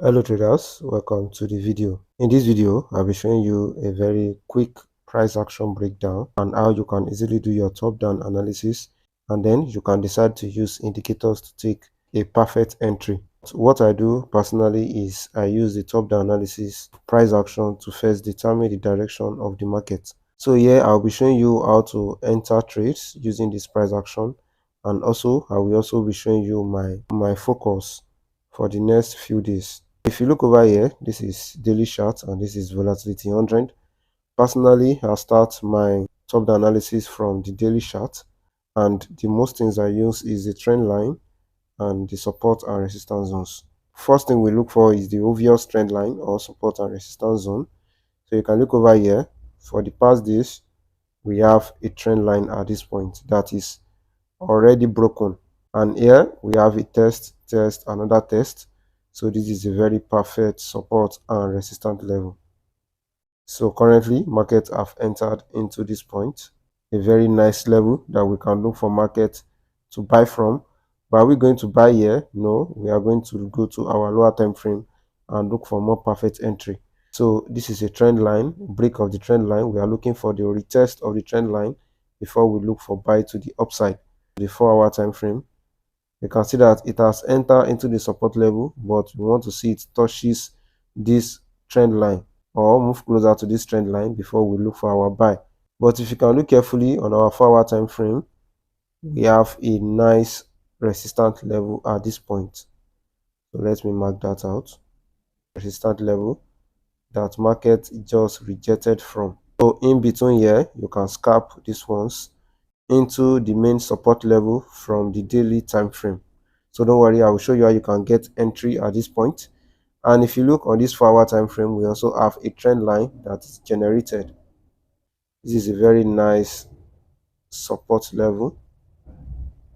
Hello traders, welcome to the video. In this video, I'll be showing you a very quick price action breakdown and how you can easily do your top-down analysis, and then you can decide to use indicators to take a perfect entry. So what I do personally is I use the top-down analysis price action to first determine the direction of the market. So here I'll be showing you how to enter trades using this price action, and also I will also be showing you my focus for the next few days. If you look over here, this is daily chart and this is volatility 100. Personally, I'll start my top-down analysis from the daily chart, and the most things I use is the trend line and the support and resistance zones. First thing we look for is the obvious trend line or support and resistance zone. So you can look over here. For the past days, we have a trend line at this point that is already broken, and here we have a test, another test. So this is a very perfect support and resistance level. So currently markets have entered into this point, a very nice level that we can look for market to buy from. But are we going to buy here? No, we are going to go to our lower time frame and look for more perfect entry. So this is a trend line, break of the trend line. We are looking for the retest of the trend line before we look for buy to the upside. The 4-hour time frame, you can see that it has entered into the support level, but we want to see it touches this trend line or move closer to this trend line before we look for our buy. But if you can look carefully on our 4-hour time frame, we have a nice resistance level at this point. So let me mark that out. Resistance level that market just rejected from. So in between here, you can scalp these ones into the main support level from the daily time frame. So don't worry, I will show you how you can get entry at this point. And if you look on this 4-hour time frame, we also have a trend line that is generated. This is a very nice support level.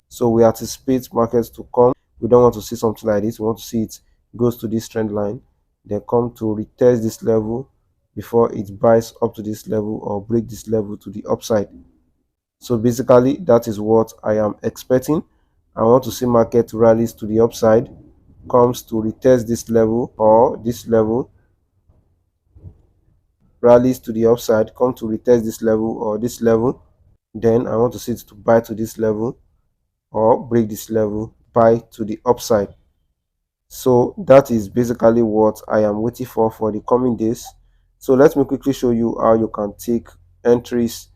So we anticipate markets to come. We don't want to see something like this. We want to see it goes to this trend line, then come to retest this level before it buys up to this level or break this level to the upside. So basically that is what I am expecting. I want to see market rallies to the upside, comes to retest this level or this level, rallies to the upside, come to retest this level or this level. Then I want to see it to buy to this level or break this level, buy to the upside. So that is basically what I am waiting for the coming days. So let me quickly show you how you can take entries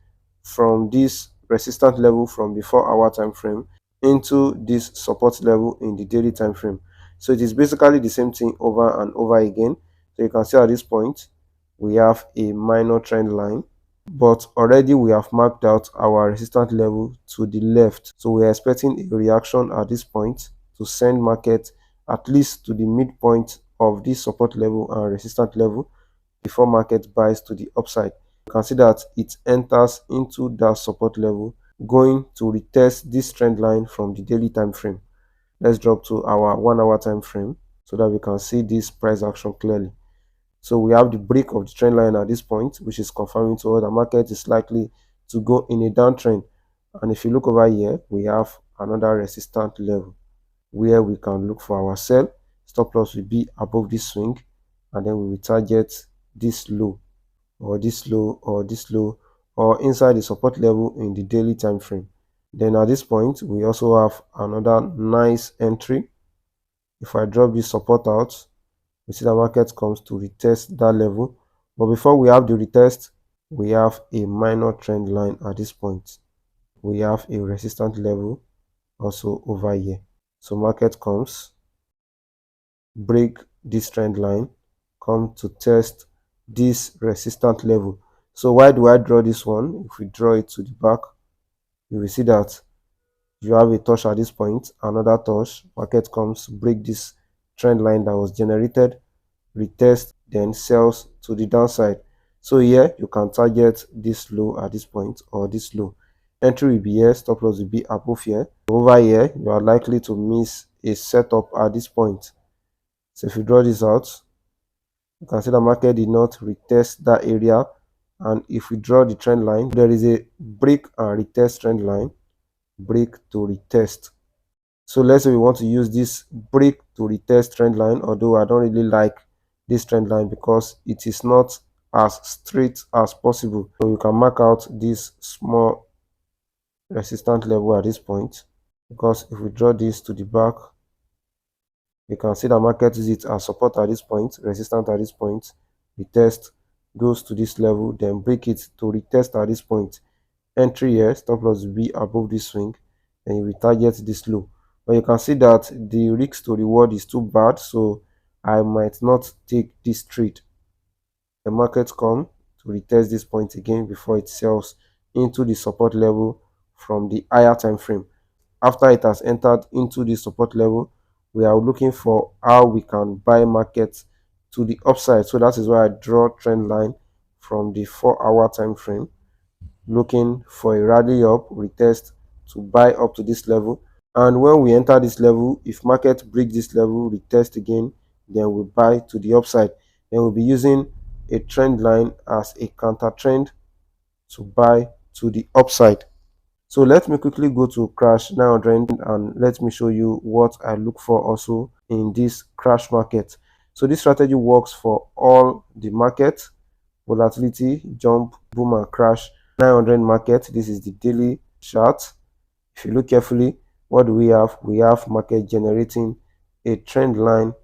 from this resistance level from the 4-hour time frame into this support level in the daily time frame. So it is basically the same thing over and over again. So you can see at this point we have a minor trend line, but already we have marked out our resistance level to the left. So we are expecting a reaction at this point to send market at least to the midpoint of this support level and resistance level before market buys to the upside. You can see that it enters into that support level, going to retest this trend line from the daily time frame. Let's drop to our 1-hour time frame so that we can see this price action clearly. So we have the break of the trend line at this point, which is confirming to us the market is likely to go in a downtrend. And if you look over here, we have another resistance level where we can look for our sell. Stop loss will be above this swing, and then we will target this low or this low or this low or inside the support level in the daily time frame. Then at this point, we also have another nice entry. If I drop this support out, we see the market comes to retest that level. But before we have the retest, we have a minor trend line at this point. We have a resistance level also over here. So market comes, break this trend line, come to test this resistance level. So why do I draw this one? If we draw it to the back, you will see that you have a touch at this point, another touch, market comes, break this trend line that was generated, retest, then sells to the downside. So here you can target this low at this point or this low. Entry will be here, stop loss will be above here. Over here, you are likely to miss a setup at this point. So if you draw this out, you can see the market did not retest that area. And if we draw the trend line, there is a break and retest trend line, break to retest. So let's say we want to use this break to retest trend line, although I don't really like this trend line because it is not as straight as possible. So you can mark out this small resistance level at this point, because if we draw this to the back, you can see the market uses it as support at this point, resistance at this point, retest, goes to this level, then break it to retest at this point. Entry here, stop loss will be above this swing, and you will target this low. But you can see that the risk to reward is too bad, so I might not take this trade. The market come to retest this point again before it sells into the support level from the higher time frame. After it has entered into the support level, we are looking for how we can buy market to the upside. So that is why I draw trend line from the 4-hour time frame, looking for a rally up, retest to buy up to this level. And when we enter this level, if market breaks this level, retest again, then we buy to the upside. Then we'll be using a trend line as a counter trend to buy to the upside. So let me quickly go to crash 900 and let me show you what I look for also in this crash market. So this strategy works for all the market: volatility, jump, boom and crash. 900 market, this is the daily chart. If you look carefully, what do we have? We have market generating a trend line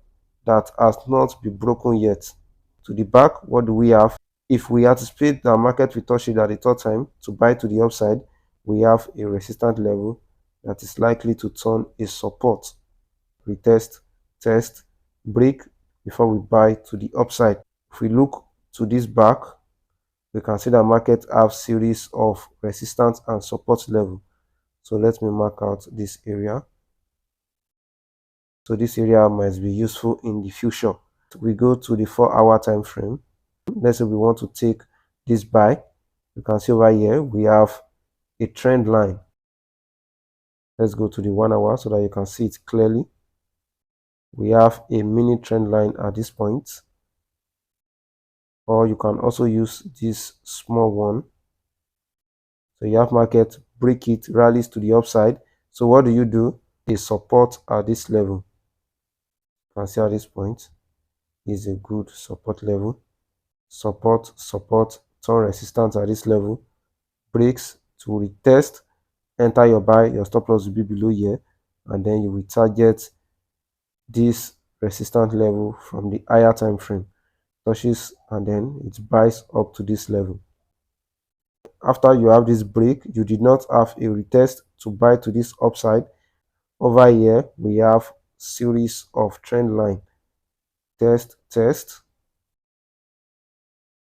that has not been broken yet. To the back, what do we have? If we anticipate the market will touch it at the third time to buy to the upside, we have a resistance level that is likely to turn a support. Retest, test, break before we buy to the upside. If we look to this back, we can see the market have series of resistance and support level. So let me mark out this area. So this area might be useful in the future. We go to the 4-hour time frame. Let's say we want to take this buy. You can see over here we have a trend line. Let's go to the 1 hour so that you can see it clearly. We have a mini trend line at this point, or you can also use this small one. So you have market break it, rallies to the upside. So what do? A support at this level. You can see at this point is a good support level. Support, turn resistance at this level, breaks to retest, enter your buy, your stop loss will be below here, and then you will target this resistance level from the higher time frame, touches, and then it buys up to this level. After you have this break, you did not have a retest to buy to this upside. Over here we have series of trend line, test,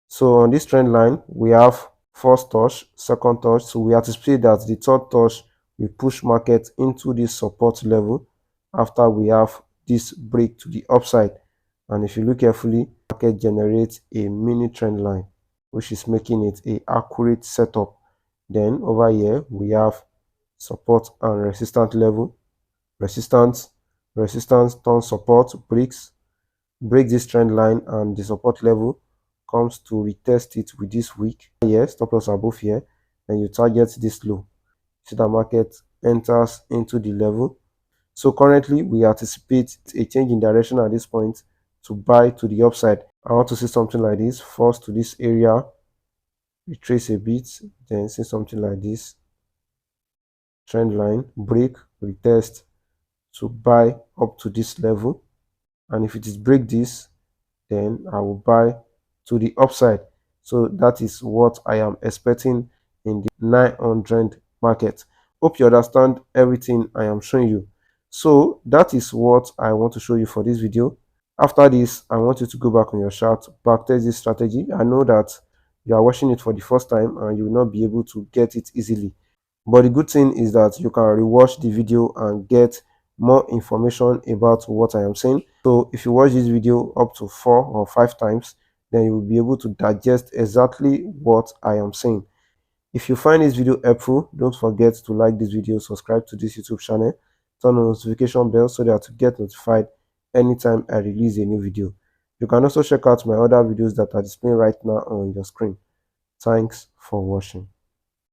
So on this trend line we have first touch, second touch, so we anticipate that the third touch will push market into this support level after we have this break to the upside. And if you look carefully, market generates a mini trend line, which is making it a accurate setup. Then over here we have support and resistance level. Resistance, turn support, break this trend line, and the support level comes to retest it with this wick here, stop loss above here, and you target this low. So the market enters into the level. So currently we anticipate a change in direction at this point to buy to the upside. I want to see something like this. First to this area, retrace a bit, then see something like this. Trend line, break, retest to buy up to this level. And if it is break this, then I will buy to the upside. So that is what I am expecting in the 900 market. Hope you understand everything I am showing you. So that is what I want to show you for this video. After this, I want you to go back on your chart, backtest this strategy. I know that you are watching it for the first time and you will not be able to get it easily. But the good thing is that you can rewatch the video and get more information about what I am saying. So if you watch this video up to 4 or 5 times, then you will be able to digest exactly what I am saying. If you find this video helpful, don't forget to like this video, subscribe to this YouTube channel, turn on the notification bell so that you get notified anytime I release a new video. You can also check out my other videos that are displaying right now on your screen. Thanks for watching.